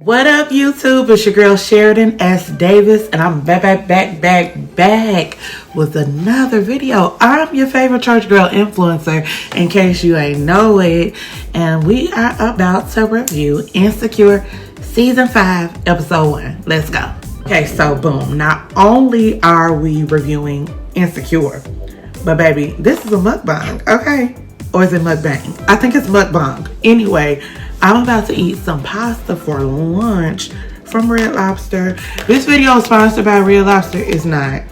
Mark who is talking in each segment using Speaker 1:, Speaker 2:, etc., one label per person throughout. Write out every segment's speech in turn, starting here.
Speaker 1: What up, YouTube? It's your girl Sheridan S. Davis, and I'm back with another video. I'm your favorite church girl influencer, in case you ain't know it, and we are about to review Insecure Season 5, Episode 1. Let's go. Okay, so boom. Not only are we reviewing Insecure, but baby, this is a mukbang, okay? Or is it mukbang? I think it's mukbang. Anyway, I'm about to eat some pasta for lunch from Red Lobster. This video is sponsored by Red Lobster. It's not.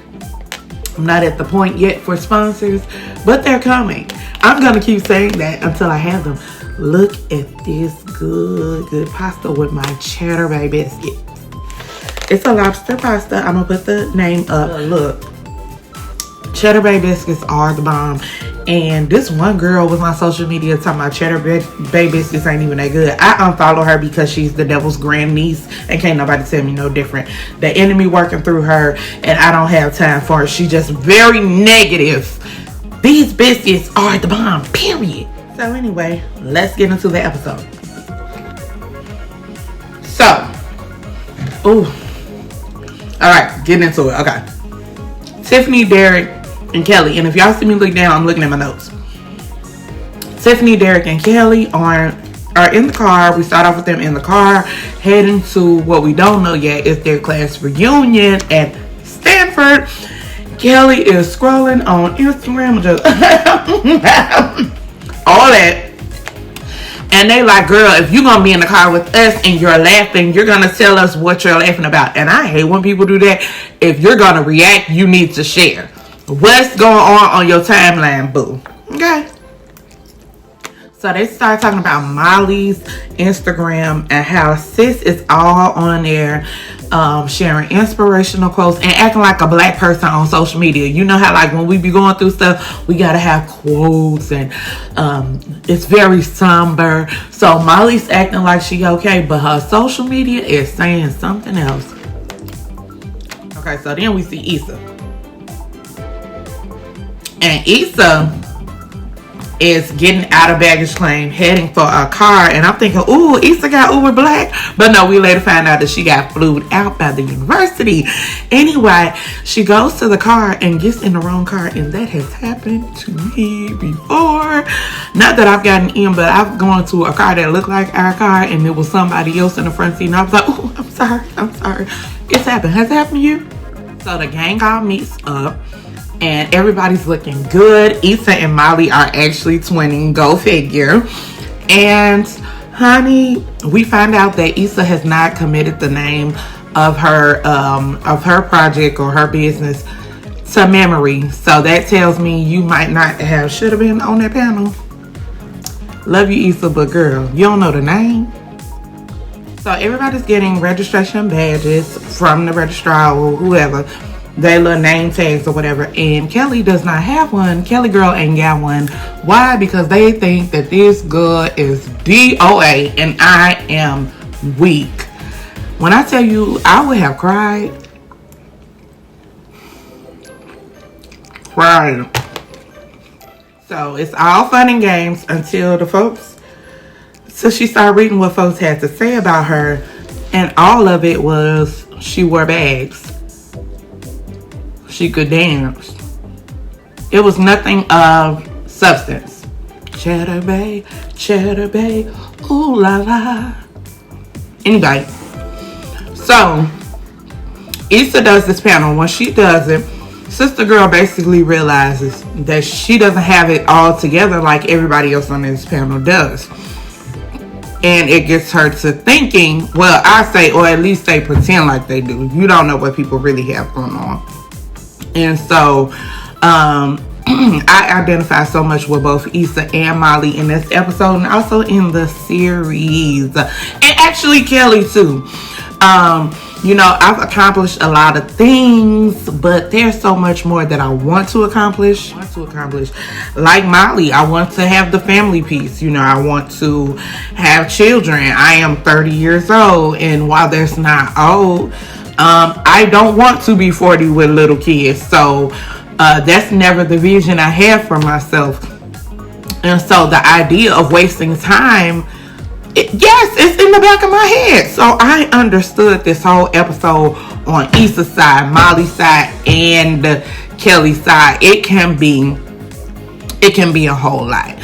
Speaker 1: I'm not at the point yet for sponsors, but they're coming. I'm gonna keep saying that until I have them. Look at this good pasta with my cheddar bay biscuits. It's a lobster pasta. I'm gonna put the name up. Look, cheddar bay biscuits are the bomb. And this one girl was on social media talking about cheddar bay biscuits ain't even that good. I unfollow her because she's the devil's grandniece and can't nobody tell me no different. The enemy working through her, and I don't have time for it. She's just very negative. These biscuits are the bomb, period. So anyway, let's get into the episode. So, alright, getting into it. Okay. Tiffany, Derek, and Kelly, and if y'all see me look down, I'm looking at my notes. Tiffany, Derek, and Kelly are in the car. We start off with them in the car, heading to what we don't know yet is their class reunion at Stanford. Kelly is scrolling on Instagram, just all that. And they like, girl, if you're going to be in the car with us and you're laughing, you're going to tell us what you're laughing about. And I hate when people do that. If you're going to react, you need to share what's going on your timeline, boo. Okay. So they start talking about Molly's Instagram and how sis is all on there sharing inspirational quotes and acting like a black person on social media. You know how like when we be going through stuff, we gotta have quotes and it's very somber. So Molly's acting like she okay, but her social media is saying something else. Okay, so then we see Issa. And Issa is getting out of baggage claim, heading for a car. And I'm thinking, ooh, Issa got Uber Black. But no, we later find out that she got flued out by the university. Anyway, she goes to the car and gets in the wrong car. And that has happened to me before. Not that I've gotten in, but I've gone to a car that looked like our car. And there was somebody else in the front seat. And I was like, ooh, I'm sorry. It's happened. Has it happened to you? So the gang all meets up. And everybody's looking good. Issa and Molly are actually twinning. Go figure. And honey, we find out that Issa has not committed the name of her project or her business to memory. So that tells me you might not have should have been on that panel. Love you, Issa, but girl, you don't know the name. So everybody's getting registration badges from the registrar or whoever. Their little name tags or whatever, and Kelly does not have one. Kelly girl ain't got one. Why? Because they think that this girl is DOA and I am weak. When I tell you, I would have cried. So it's all fun and games until she started reading what folks had to say about her, and all of it was she wore bags. She could dance. It was nothing of substance. Cheddar bay, ooh la la. Anyway, so Issa does this panel. When she does it, Sister Girl basically realizes that she doesn't have it all together like everybody else on this panel does. And it gets her to thinking, well, I say, or at least they pretend like they do. You don't know what people really have going on. And so I identify so much with both Issa and Molly in this episode and also in the series. And actually Kelly too. You know, I've accomplished a lot of things, but there's so much more that I want to accomplish. Like Molly, I want to have the family piece. You know, I want to have children. I am 30 years old, and while that's not old, I don't want to be 40 with little kids. So that's never the vision I have for myself. And so the idea of wasting time Yes, it's in the back of my head. So I understood this whole episode on Issa's side, Molly's side, and Kelly's side. It can be a whole lot.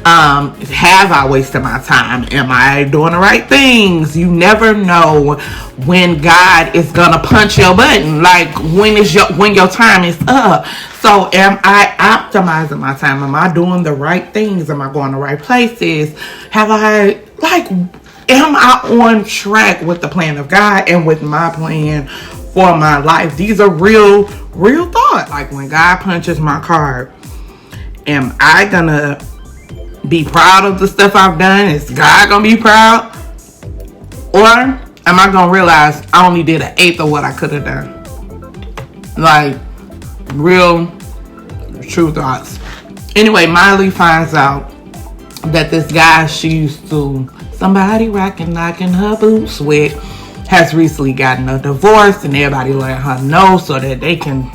Speaker 1: Have I wasted my time? Am I doing the right things? You never know when God is gonna punch your button. Like when your time is up. So am I optimizing my time? Am I doing the right things? Am I going the right places? Am I on track with the plan of God and with my plan for my life? These are real thoughts. Like when God punches my card, am I gonna be proud of the stuff I've done? Is God gonna be proud? Or am I gonna realize I only did 1/8 of what I could have done? Like, real, true thoughts. Anyway, Miley finds out that this guy she used to, somebody knocking her boots with, has recently gotten a divorce, and everybody let her know so that they can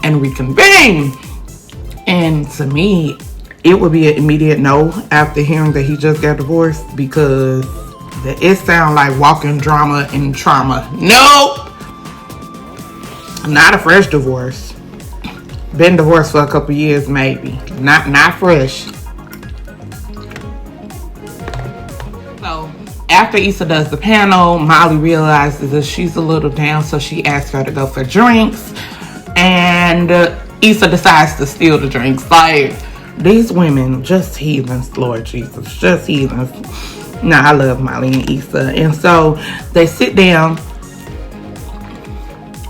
Speaker 1: reconvene. And to me, it would be an immediate no after hearing that he just got divorced, because it sounds like walking drama and trauma. Nope. Not a fresh divorce. Been divorced for a couple years maybe. Not fresh. So after Issa does the panel, Molly realizes that she's a little down, so she asks her to go for drinks. And Issa decides to steal the drinks. Like, these women, just heathens, Lord Jesus, just heathens. Nah, I love Molly and Issa. And so they sit down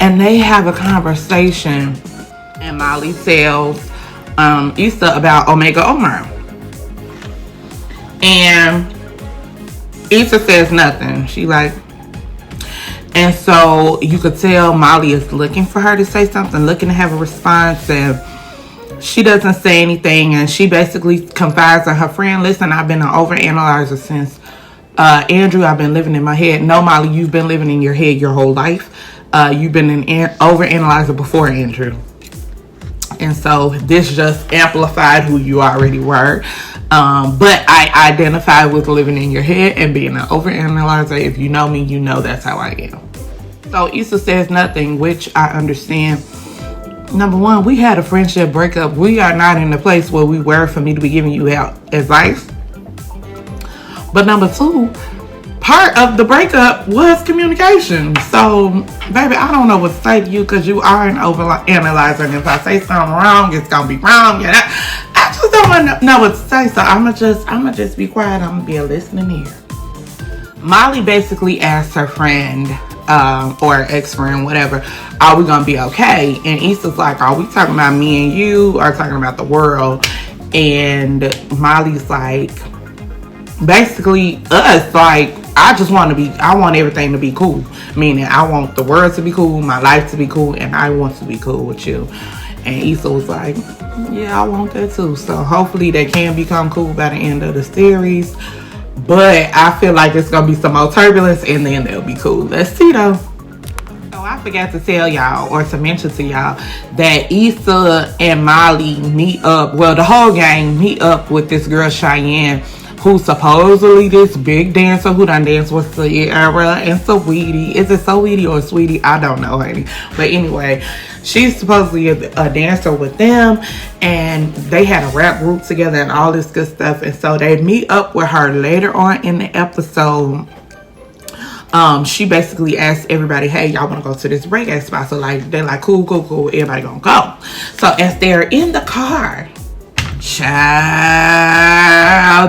Speaker 1: and they have a conversation. And Molly tells Issa about Omega Omar. And Issa says nothing. She like, and so you could tell Molly is looking for her to say something, looking to have a response, and she doesn't say anything. And she basically confides in her friend, listen, I've been an overanalyzer since Andrew. I've been living in my head. No, Molly, you've been living in your head your whole life. You've been an overanalyzer before Andrew. And so this just amplified who you already were. But I identify with living in your head and being an overanalyzer. If you know me, you know that's how I am. So Issa says nothing, which I understand. Number one, we had a friendship breakup. We are not in the place where we were for me to be giving you out advice. But number two, part of the breakup was communication. So, baby, I don't know what to say to you, because you are an overanalyzer. And if I say something wrong, it's going to be wrong. You know? I just don't want to know what to say. So I'ma just be quiet. I'm going to be a listening ear. Molly basically asked her friend, or ex-friend, whatever, are we going to be okay? And Issa's like, are we talking about me and you, or talking about the world? And Molly's like, basically us, like, I want everything to be cool. Meaning I want the world to be cool, my life to be cool, and I want to be cool with you. And Issa was like, yeah, I want that too. So hopefully they can become cool by the end of the series. But I feel like it's going to be some more turbulence, and then they'll be cool. Let's see though. So I forgot to tell y'all, or to mention to y'all, that Issa and Molly meet up, well, the whole gang meet up with this girl Cheyenne, who's supposedly this big dancer who done danced with Sierra and Saweetie. Is it Saweetie or Sweetie? I don't know, honey. But anyway, she's supposedly a dancer with them, and they had a rap group together and all this good stuff. And so they meet up with her later on in the episode. She basically asked everybody, hey, y'all want to go to this reggae spot? So like, they're like, cool, everybody gonna go. So as they're in the car, child,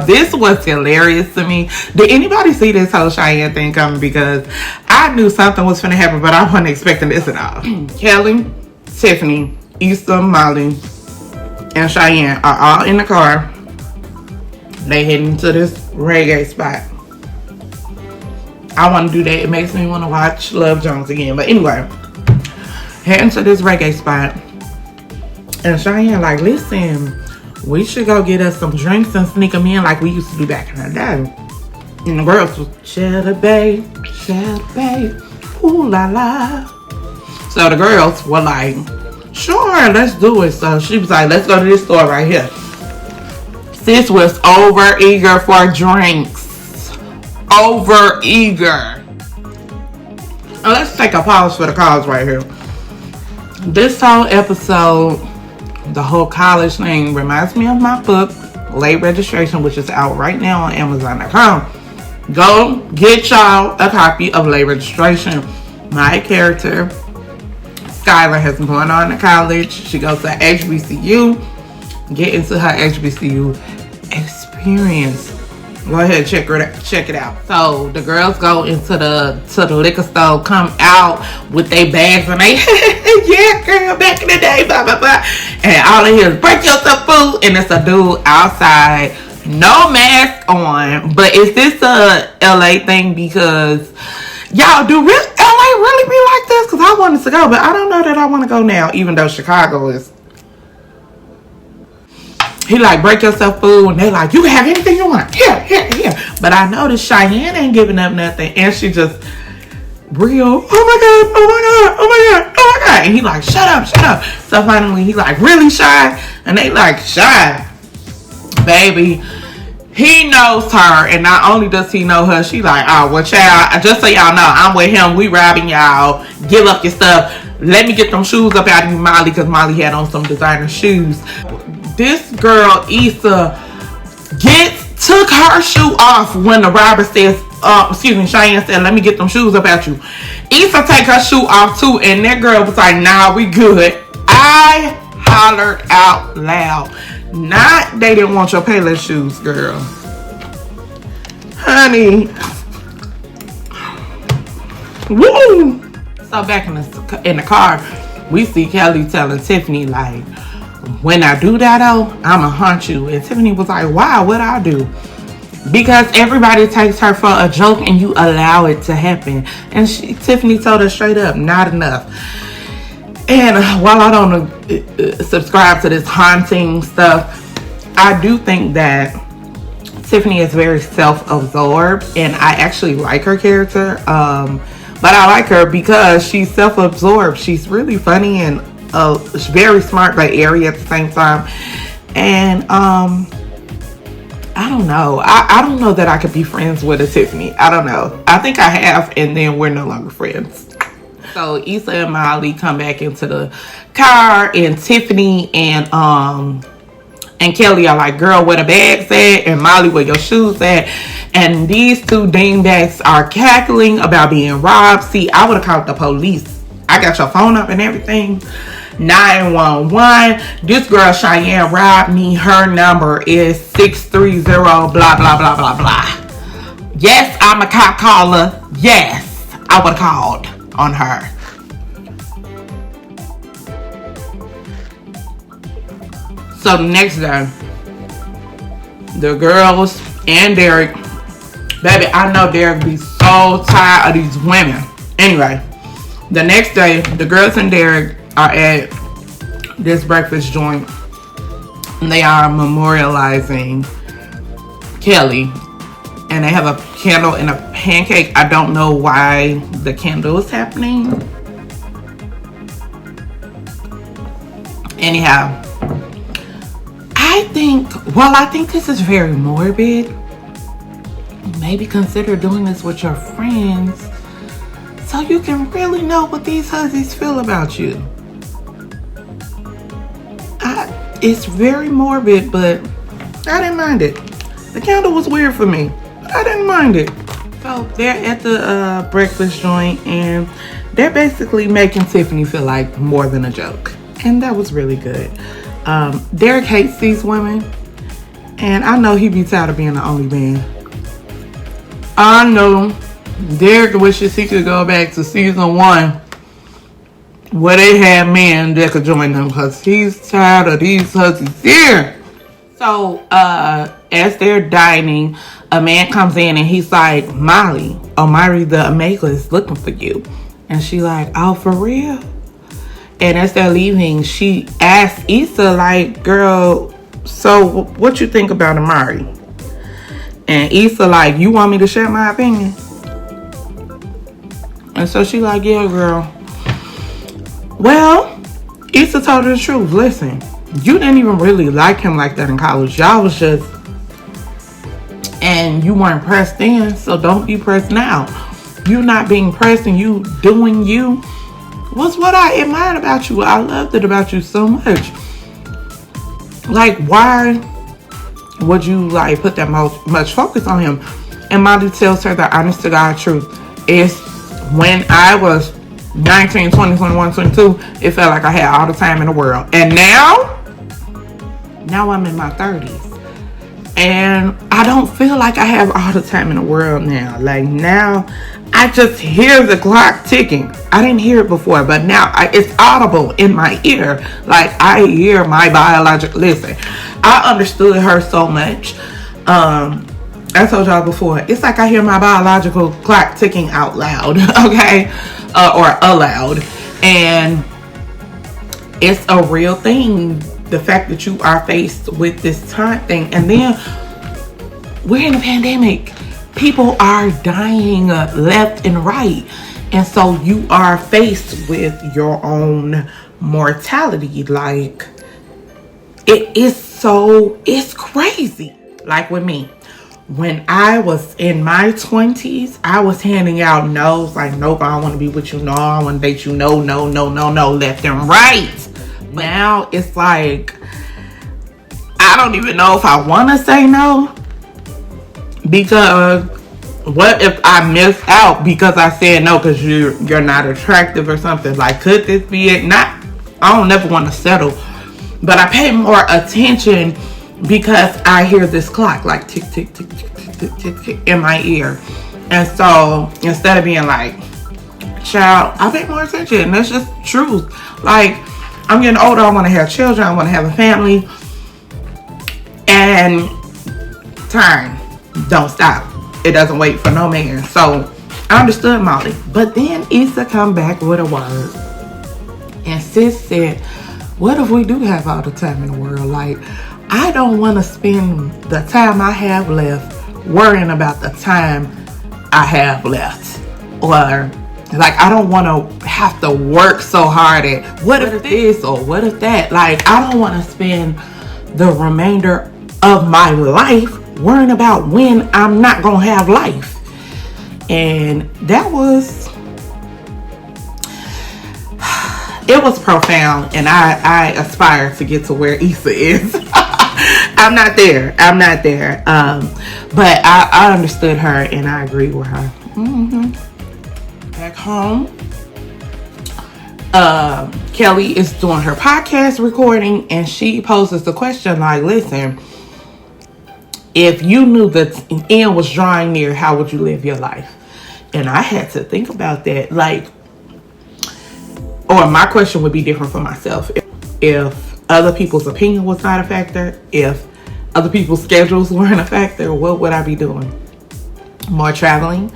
Speaker 1: this was hilarious to me. Did anybody see this whole Cheyenne thing coming? Because I knew something was finna happen, but I wasn't expecting this at all. Kelly, Tiffany, Issa, Molly, and Cheyenne are all in the car. They heading to this reggae spot. I want to do that. It makes me want to watch Love Jones again. But anyway, heading to this reggae spot. And Cheyenne like, listen, we should go get us some drinks and sneak them in like we used to do back in the day. And the girls was, shadow babe, ooh la la. So the girls were like, sure, let's do it. So she was like, let's go to this store right here. Sis was over eager for drinks. over eager. Let's take a pause for the cause right here. This whole episode, the whole college thing, reminds me of my book, Late Registration, which is out right now on Amazon.com. Go get y'all a copy of Late Registration. My character, Skylar, has been going on to college. She goes to HBCU. Get into her HBCU experience. Go ahead, check it out. So the girls go into the liquor store, come out with their bags and they yeah, girl, back in the day, blah blah blah. And all they hear is break yourself food, and it's a dude outside, no mask on. But is this a LA thing? Because y'all, do LA really be like this? Because I wanted to go, but I don't know that I want to go now, even though Chicago is. He like, break yourself food, and they like, you can have anything you want. Here. But I noticed Cheyenne ain't giving up nothing, and she just real, oh my God. And he like, shut up. So finally he like, really, Shy? And they like, Shy, baby, he knows her, and not only does he know her, she like, oh, well, child, just so y'all know, I'm with him, we robbing y'all, give up your stuff, let me get them shoes up out of you, Molly, because Molly had on some designer shoes. This girl, Issa, took her shoe off when the robber says, Cheyenne said, let me get them shoes up out you. Issa take her shoe off too, and that girl was like, nah, we good. I hollered out loud. Not they didn't want your Payless shoes, girl. Honey. Woo! So back in the car, we see Kelly telling Tiffany like, when I do that though, I'ma haunt you. And Tiffany was like, why? What'd I do? Because everybody takes her for a joke and you allow it to happen. And Tiffany told her straight up, not enough. And while I don't subscribe to this haunting stuff, I do think that Tiffany is very self-absorbed, and I actually like her character. But I like her because she's self-absorbed. She's really funny and very smart but airy at the same time. And I don't know. I don't know that I could be friends with a Tiffany. I don't know. I think I have, and then we're no longer friends. So Issa and Molly come back into the car, and Tiffany and Kelly are like, girl, where the bags at? And Molly, where your shoes at? And these two dingbats are cackling about being robbed. See, I would have called the police. I got your phone up and everything. 911. This girl Cheyenne robbed me. Her number is 630 blah blah blah blah blah. Yes, I'm a cop caller. Yes, I would have called on her. So the next day, the girls and Derek, baby, I know Derek be so tired of these women. Anyway, the next day, the girls and Derek are at this breakfast joint, and they are memorializing Kelly, and they have a candle and a pancake. I don't know why the candle is happening. Anyhow, I think this is very morbid. Maybe consider doing this with your friends so you can really know what these hussies feel about you. It's very morbid, but I didn't mind it. The candle was weird for me, but I didn't mind it. So they're at the breakfast joint, and they're basically making Tiffany feel like more than a joke. And that was really good. Derek hates these women, and I know he be tired of being the only man. I know Derek wishes he could go back to season 1 where they had men that could join them, because he's tired of these hussies here. So as they're dining, a man comes in and he's like, Molly, Omari the Omega is looking for you. And she like, oh, for real? And as they're leaving, she asks Issa like, girl, so what you think about Omari? And Issa like, you want me to share my opinion? And so she like, yeah, girl. Well, Issa told her the truth. Listen, you didn't even really like him like that in college. Y'all was just... And and you weren't pressed then, so don't be pressed now. You not being pressed and you doing you was what I admired about you. I loved it about you so much. Like, why would you like put that much focus on him? And Molly tells her the honest to God truth is, when I was 19, 20, 21, 22, it felt like I had all the time in the world. And now I'm in my 30s. And I don't feel like I have all the time in the world now. Like, now I just hear the clock ticking. I didn't hear it before, but now it's audible in my ear. Like, I hear my biological, listen, I understood her so much. I told y'all before, it's like I hear my biological clock ticking out loud, okay? Or aloud. And it's a real thing, the fact that you are faced with this time thing. And then we're in a pandemic. People are dying left and right. And so you are faced with your own mortality. Like, it's crazy. Like with me, when I was in my 20s, I was handing out no's. Like, nope, I don't want to be with you. No, I want to date you. No, left and right. Now it's like, I don't even know if I want to say no. Because what if I miss out because I said no because you're not attractive or something? Like, could this be it? Not, I don't never want to settle. But I pay more attention because I hear this clock like tick, tick, tick, tick, tick, tick, tick, tick in my ear. And so instead of being like, child, I pay more attention. That's just truth. Like, I'm getting older. I want to have children. I want to have a family. And time don't stop. It doesn't wait for no man. So I understood Molly. But then Issa come back with a word. And sis said, what if we do have all the time in the world? Like, I don't want to spend the time I have left worrying about the time I have left. Or, like, I don't want to have to work so hard at what if this or what if that. Like, I don't want to spend the remainder of my life worrying about when I'm not going to have life. And that was, it was profound. And I aspire to get to where Issa is. I'm not there. But I understood her and I agree with her. Back home, Kelly is doing her podcast recording and she poses the question like, listen, if you knew the end was drawing near, how would you live your life? And I had to think about that. Like, or my question would be different for myself. If other people's opinion was not a factor, if other people's schedules weren't a factor, what would I be doing? More traveling.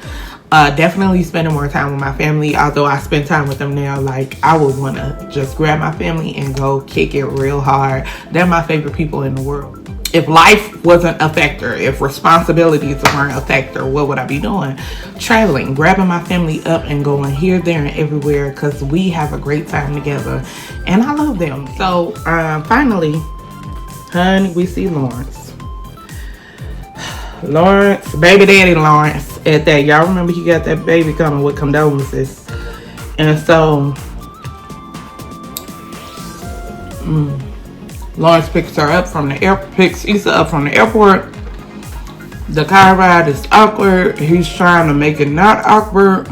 Speaker 1: Definitely spending more time with my family. Although I spend time with them now, like, I would want to just grab my family and go kick it real hard. They're my favorite people in the world. If life wasn't a factor, if responsibilities weren't a factor, what would I be doing? Traveling, grabbing my family up and going here, there, and everywhere because we have a great time together and I love them. So finally, honey, we see Lawrence, baby daddy Lawrence at that. Y'all remember he got that baby coming with condolences. And so Lawrence picks Issa up from the airport. The car ride is awkward. He's trying to make it not awkward.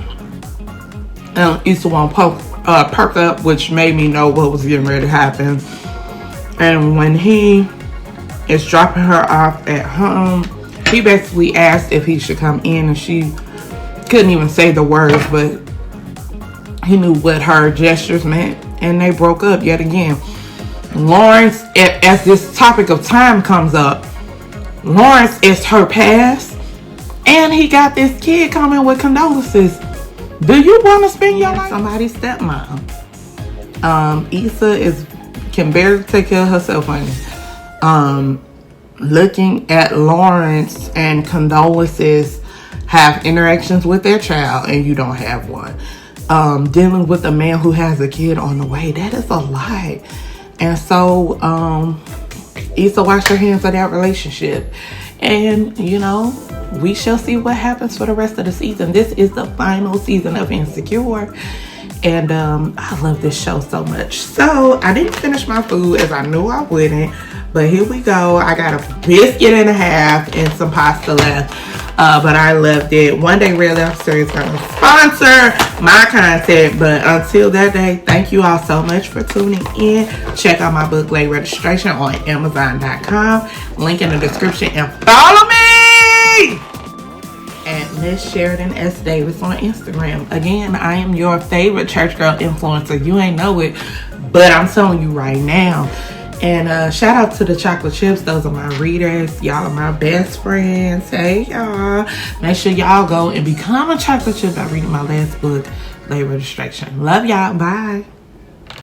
Speaker 1: And Issa won't perk up, which made me know what was getting ready to happen. And when he is dropping her off at home, he basically asked if he should come in, and she couldn't even say the words, but he knew what her gestures meant, and they broke up yet again. Lawrence, as this topic of time comes up, Lawrence is her past, and he got this kid coming with condolences. Do you want to spend your life somebody's stepmom? Issa can barely take care of herself, honey. Looking at Lawrence and condolences, have interactions with their child, and you don't have one. Dealing with a man who has a kid on the way, that is a lot. And so Issa washed her hands of that relationship. And, you know, we shall see what happens for the rest of the season. This is the final season of Insecure. And I love this show so much. So I didn't finish my food as I knew I wouldn't. But here we go. I got a biscuit and a half and some pasta left. But I loved it. One day Red Lobster is going to sponsor my content. But until that day, thank you all so much for tuning in. Check out my book, Late Registration, on Amazon.com. Link in the description. And follow me at Miss Sheridan S. Davis on Instagram. Again, I am your favorite church girl influencer. You ain't know it, but I'm telling you right now. And shout out to the chocolate chips. Those are my readers. Y'all are my best friends. Hey, y'all. Make sure y'all go and become a chocolate chip by reading my last book, Late Registration. Love y'all. Bye.